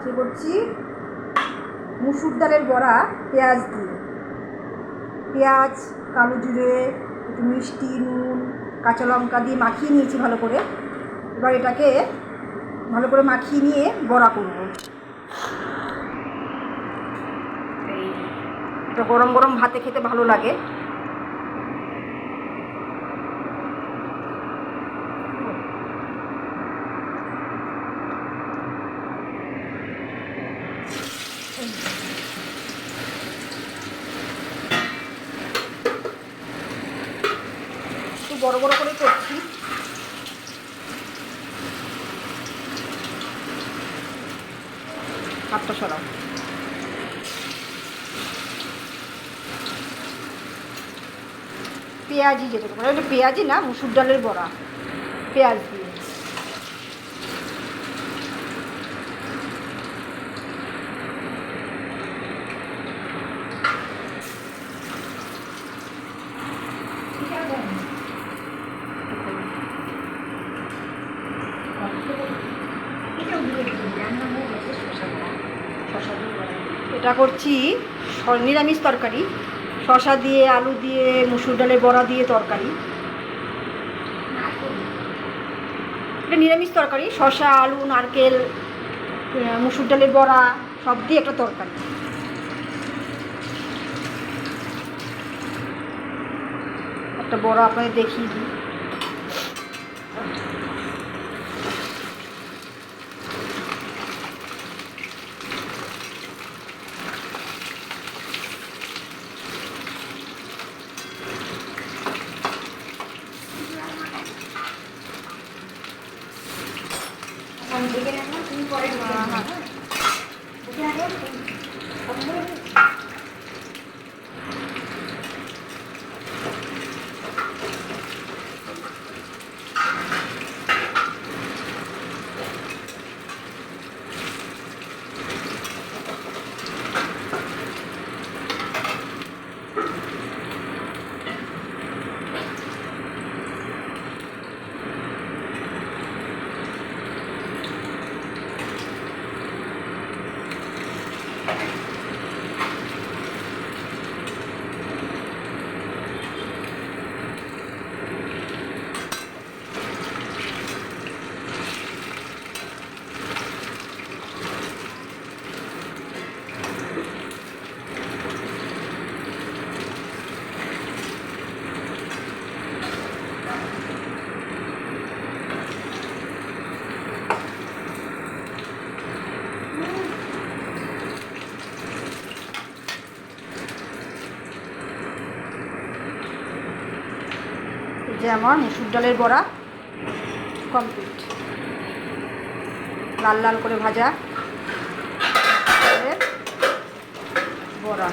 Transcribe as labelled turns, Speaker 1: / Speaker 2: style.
Speaker 1: আজকে করছি মুসুর ডালের বড়া পেঁয়াজ দিয়ে। পেঁয়াজ, কালো জিরে, একটু মিষ্টি, নুন, কাঁচা লঙ্কা দিয়ে মাখিয়ে নিয়েছি ভালো করে। এবার এটাকে ভালো করে মাখিয়ে নিয়ে বড়া করব। এটা গরম গরম ভাতে খেতে ভালো লাগে। একটু বড় বড় করে করছি। হাতটা সরাও। পেঁয়াজি যেটা বলে, এটা পেঁয়াজি না, মুসুর ডালের বড়া পেঁয়াজ দিয়ে। এটা করছি নিরামিষ তরকারি, শসা দিয়ে, আলু দিয়ে, মুসুর ডালের বড়া দিয়ে তরকারি। এটা নিরামিষ তরকারি, শসা, আলু, নারকেল, মুসুর ডালের বড়া সব দিয়ে একটা তরকারি। একটা বড়া আপনাদের দেখিয়ে দিই। যে আমার মুসুর ডালের বড়া কমপ্লিট, লাল লাল করে ভাজা বড়া।